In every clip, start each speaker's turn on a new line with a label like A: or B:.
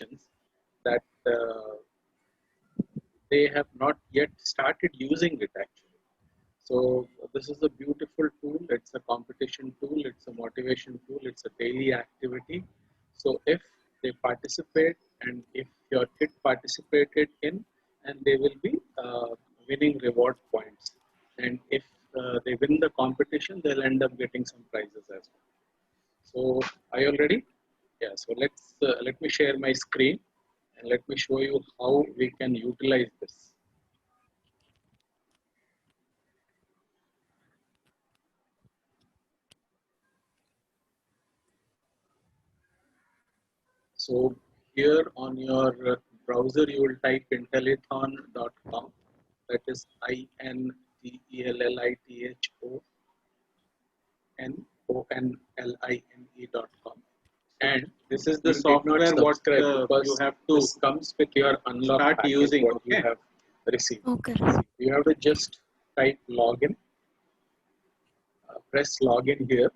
A: organizations that they have not yet started using it actually. So this is a beautiful tool. It's a competition tool. It's a motivation tool. It's a daily activity. So if they participate and if your kid participated in, and they will be winning reward points. And if they win the competition, they'll end up getting some prizes as well. So are you all ready? Yeah. So let me share my screen and let me show you how we can utilize this. So here on your browser, you will type intellithon.com. That is INTELLITHONONLINE.com. And this is the software what you have to comes with your unlock start using. What you have received.
B: Okay.
A: You have to just type login. Press login here.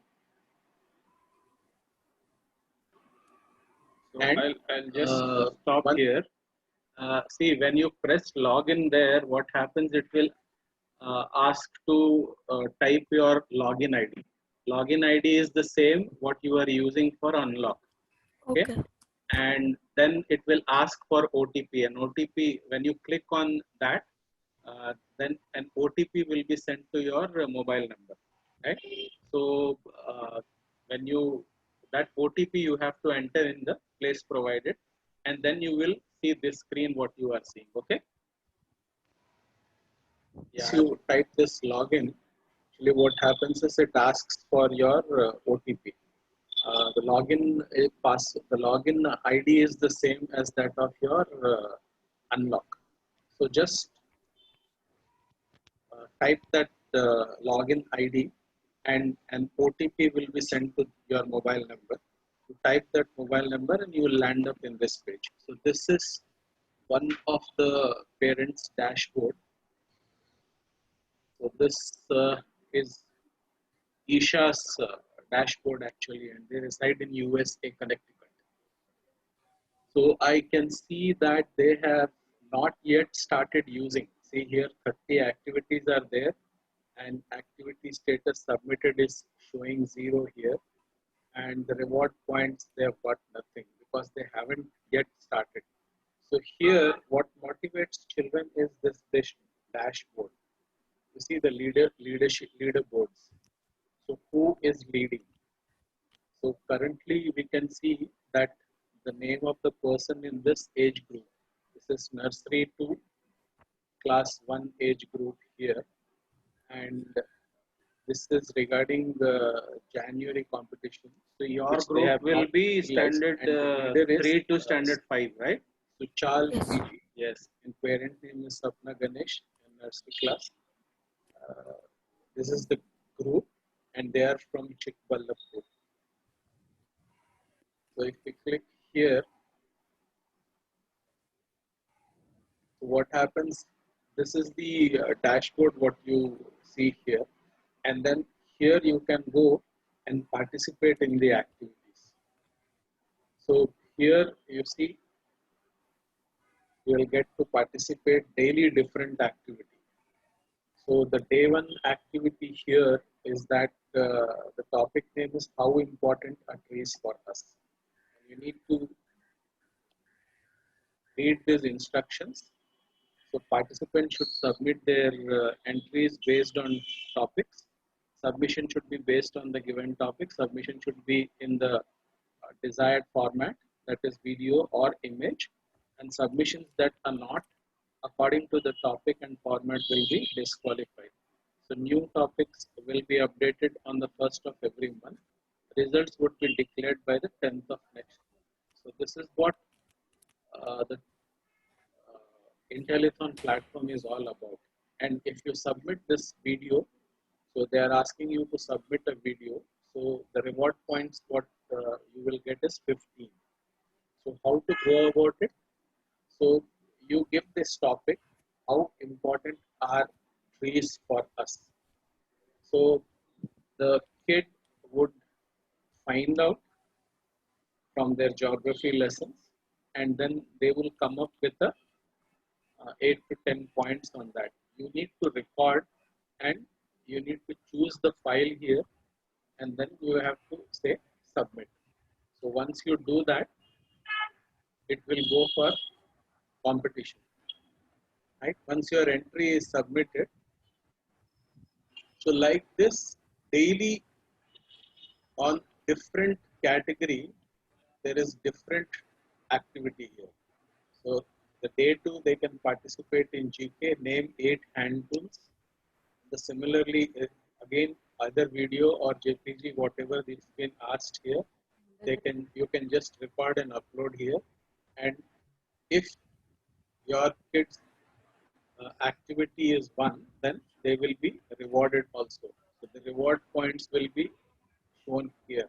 A: So and I'll just stop here. See, when you press login there, what happens? It will ask to type your login ID. Login ID is the same what you are using for unlock. Okay. And then it will ask for OTP. And OTP, when you click on that, then an OTP will be sent to your mobile number. Right. So when you that OTP you have to enter in the place provided, and then you will see this screen what you are seeing. Okay. If you type this login, actually what happens is it asks for your OTP. The login ID is the same as that of your unlock. So just type that login ID and an OTP will be sent to your mobile number. You type that mobile number and you will land up in this page. So this is one of the parents' dashboard. So this is Isha's dashboard actually, and they reside in USA, Connecticut. So I can see that they have not yet started using. See here, 30 activities are there, and activity status submitted is showing 0 here, and the reward points they have got nothing because they haven't yet started. So here, what motivates children is this dashboard. You see the leaderboards. So who is leading? So currently we can see that the name of the person in this age group. This is nursery to class 1 age group here. And this is regarding the January competition. So your group will be standard 3 to standard 5, right? So Charles PG, yes. And parent name is Sapna Ganesh in nursery class. This is the group, and they are from Chikballapur. So if we click here, so what happens? This is the dashboard what you see here, and then here you can go and participate in the activities. So here you see you will get to participate daily different activity. So the day one activity here is that the topic name is how important a tree is for us. And you need to read these instructions. So participants should submit their entries based on topics. Submission should be based on the given topic. Submission should be in the desired format, that is video or image. And submissions that are not according to the topic and format will be disqualified. So new topics will be updated on the 1st of every month. Results would be declared by the 10th of next month. So this is what the Intellithon platform is all about. And if you submit this video, so they are asking you to submit a video. So the reward points what you will get is 15. So how to go about it? So you give this topic, how important are trees for us? So the kid would find out from their geography lessons, and then they will come up with a 8 to 10 points on that. You need to record and you need to choose the file here, and then you have to say submit. So once you do that, it will go for competition. Right? Once your entry is submitted, so like this, daily on different category, there is different activity here. So the day two, they can participate in GK, name 8 hand tools. The similarly, again, other video or JPG, whatever is been asked here, you can just record and upload here. And if your kids activity is one, then they will be rewarded also. So the reward points will be shown here.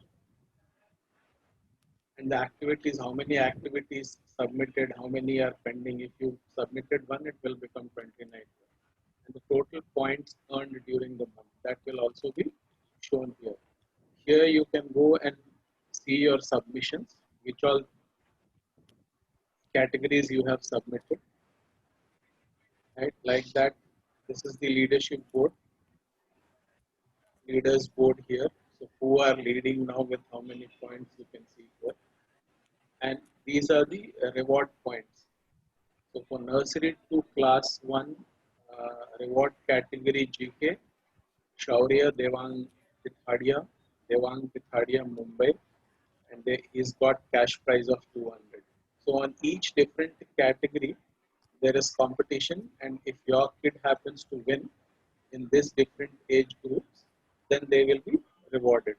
A: And the activities, how many activities submitted, how many are pending. If you submitted one, it will become 29. And the total points earned during the month, that will also be shown here. Here you can go and see your submissions, which all categories you have submitted. Right, like that. This is the leadership board, leaders board here. So who are leading now with how many points you can see here. And these are the reward points. So for nursery to class 1, reward category GK, Shaurya Devang Pithadia, Mumbai, and he's got cash prize of 200. So on each different category, there is competition, and if your kid happens to win in this different age groups, then they will be rewarded.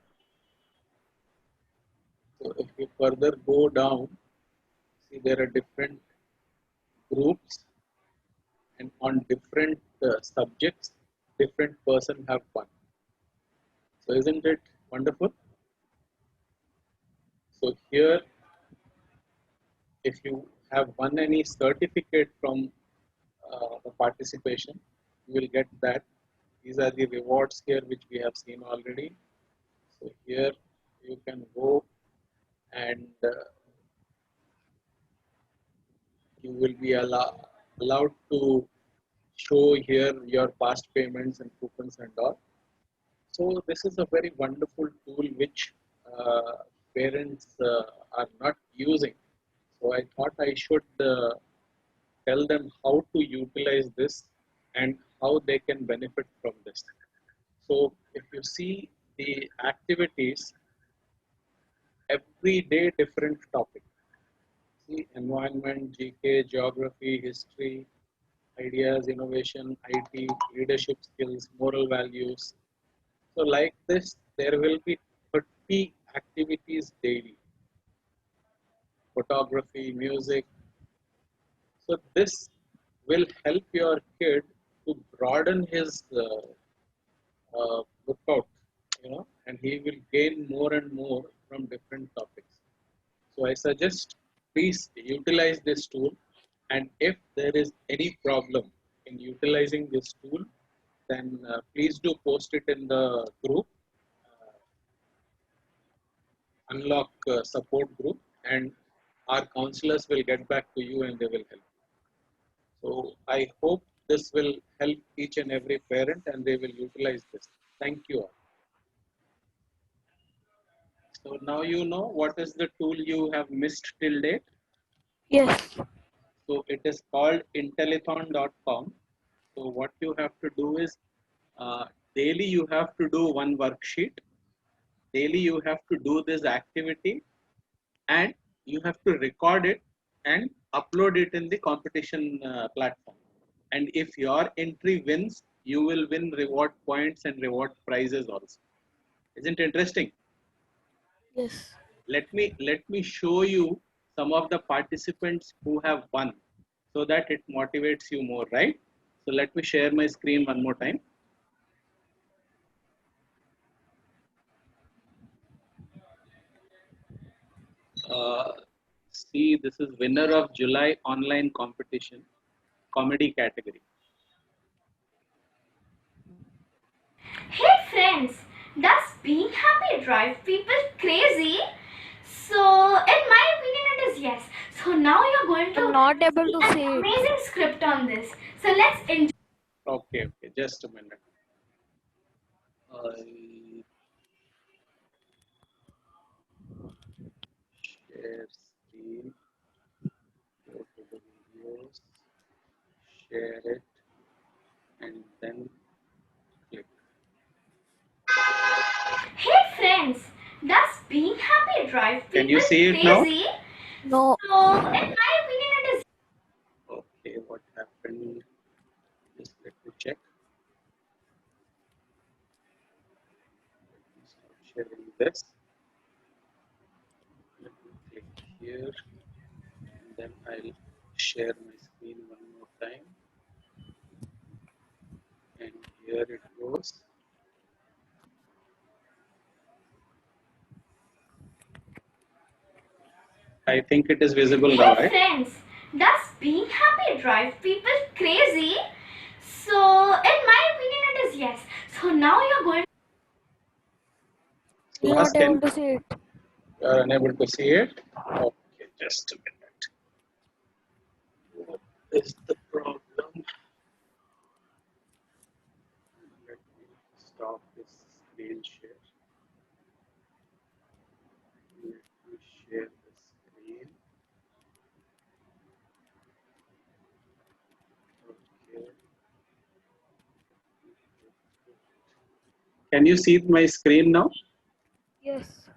A: So if you further go down, see there are different groups, and on different subjects, different person have won. So isn't it wonderful? So here, if you have won any certificate from the participation, you will get that. These are the rewards here, which we have seen already. So here you can go and you will be allowed to show here your past payments and coupons and all. So this is a very wonderful tool which parents are not using. So I thought I should tell them how to utilize this and how they can benefit from this. So if you see the activities, every day different topic. See environment, GK, geography, history, ideas, innovation, IT, leadership skills, moral values. So like this, there will be 30 activities daily. Photography, music. So this will help your kid to broaden his lookout, and he will gain more and more from different topics. So I suggest please utilize this tool, and if there is any problem in utilizing this tool, then please do post it in the group, unlock support group, and our counselors will get back to you and they will help. So I hope this will help each and every parent and they will utilize this. Thank you all. So now you know what is the tool you have missed till date.
B: Yes.
A: So it is called Intellithon.com. So what you have to do is daily you have to do one worksheet. Daily you have to do this activity and you have to record it and upload it in the competition platform. And if your entry wins, you will win reward points and reward prizes also. Isn't it interesting?
B: Yes.
A: Let me show you some of the participants who have won so that it motivates you more, right? So let me share my screen one more time. Uh, See, this is winner of July online competition, comedy category.
C: Hey friends, does being happy drive people crazy? So, in my opinion, it is yes. So now you're going to
B: I'm not able to
C: see
B: see
C: an
B: it.
C: amazing script on this. So let's enjoy.
A: Okay, okay, just a minute. I share screen, go to the videos, share it, and then click.
C: Hey friends, does being happy drive
A: Can you
C: people
A: see it now?
C: crazy?
B: No.
C: So, in my opinion, it is.
A: Okay, what happened? Just let me check. Let me start sharing this. Let me click here, and then I'll share my screen one more time. And here it goes. I think it is visible now,
C: Hey
A: right?
C: friends, does being happy drive people crazy? So, in my opinion, it is yes. So now you're going.
B: Still
A: Suhas,
B: not able to see it.
A: you are unable to see it? Okay, just a minute. What is the problem? Let me stop this screen share. Let me share the screen. Okay. Can you see my screen now?
B: Yes.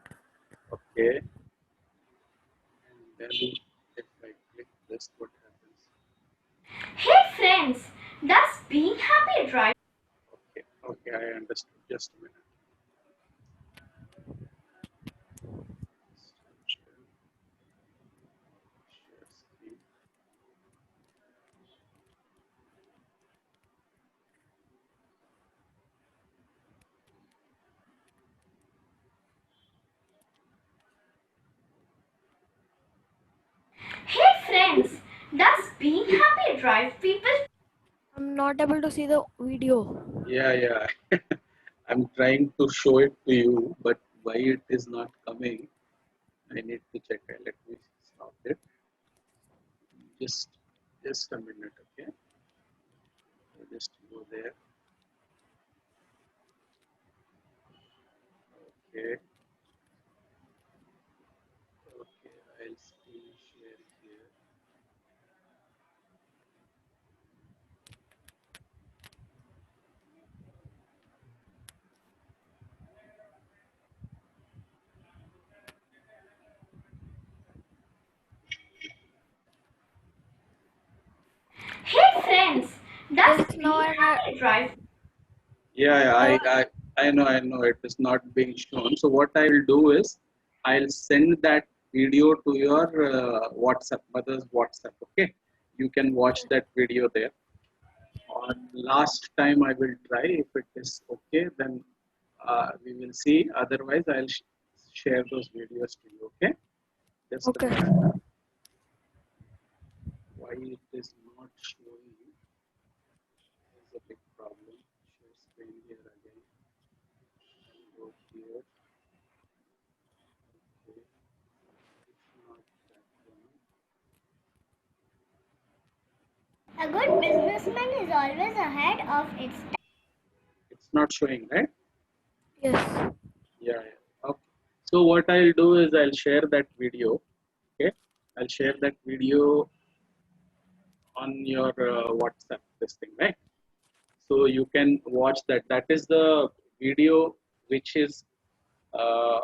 A: Okay. And then if I click this, what happens?
C: Hey friends, does being happy drive?
A: Okay. Okay, I understood. Just a minute. Share screen.
C: Hey friends, does being happy drive people?
B: I'm not able to see the video.
A: Yeah, yeah. I'm trying to show it to you, but why it is not coming? I need to check. Let me stop it. Just, just a minute, okay? Just go there. Okay, okay. I'll screen share here.
C: Hey friends, does
B: Yes, now
C: being
B: I'm
C: happy drive?
A: Yeah, yeah.
B: now
A: I know. It is not being shown. So what I will do is, I'll send that video to your WhatsApp, mother's WhatsApp. Okay, you can watch that video there. On last time, I will try. If it is okay, then we will see. Otherwise, I'll share those videos to you. Okay, just a
B: okay.
A: minute. Why it is not showing is a big problem. Share screen here again. I'll go here. Okay, it's not that one.
C: A good businessman is always ahead of its time.
A: It's not showing, right?
B: Yes.
A: Yeah, yeah. Okay. So what I'll do is I'll share that video. Okay, I'll share that video on your WhatsApp. This thing, right? So you can watch that. That is the video which is uh,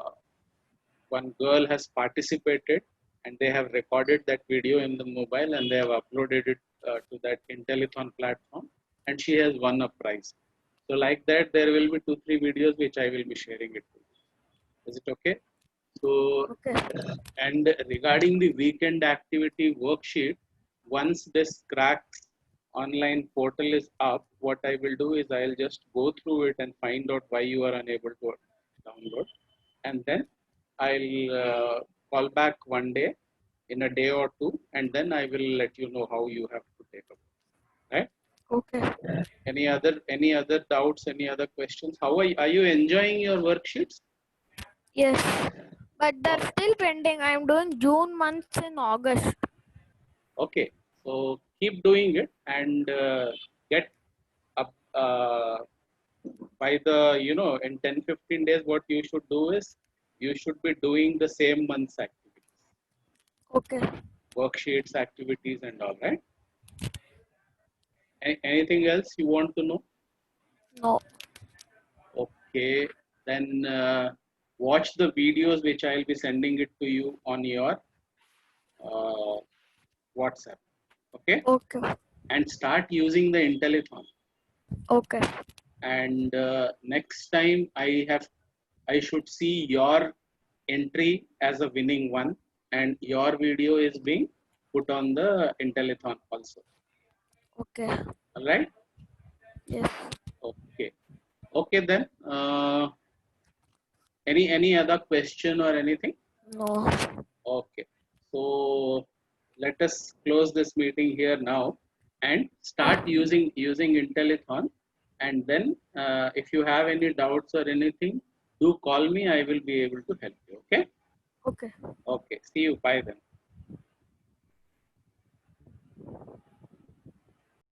A: one girl has participated and they have recorded that video in the mobile and they have uploaded it to that Intelliton platform and she has won a prize. So like that, there will be 2-3 videos which I will be sharing it to you. Is it okay? So,
B: Okay.
A: and regarding the weekend activity worksheet, once this cracks online portal is up, what I will do is I'll just go through it and find out why you are unable to download. And then I'll call back one day in a day or two, and then I will let you know how you have to take up. Right?
B: Okay.
A: Any other doubts? Any other questions? How are you enjoying your worksheets?
B: Yes. But they're still pending. I'm doing June months in August.
A: Okay, so keep doing it and get up by the, in 10-15 days, what you should do is you should be doing the same month's activities,
B: Okay.
A: worksheets, activities, and all, right? Anything else you want to know?
B: No.
A: Okay, then watch the videos which I'll be sending it to you on your uh, WhatsApp. Okay,
B: Okay.
A: and start using the Intellithon.
B: Okay.
A: And next time I should see your entry as a winning one, and your video is being put on the Intellithon also.
B: Okay.
A: All right?
B: Yes.
A: Okay. Okay then. Any other question or anything?
B: No.
A: Okay. So let us close this meeting here now and start using Intellithon. And then if you have any doubts or anything, do call me. I will be able to help you. Okay.
B: Okay.
A: Okay. See you. Bye then.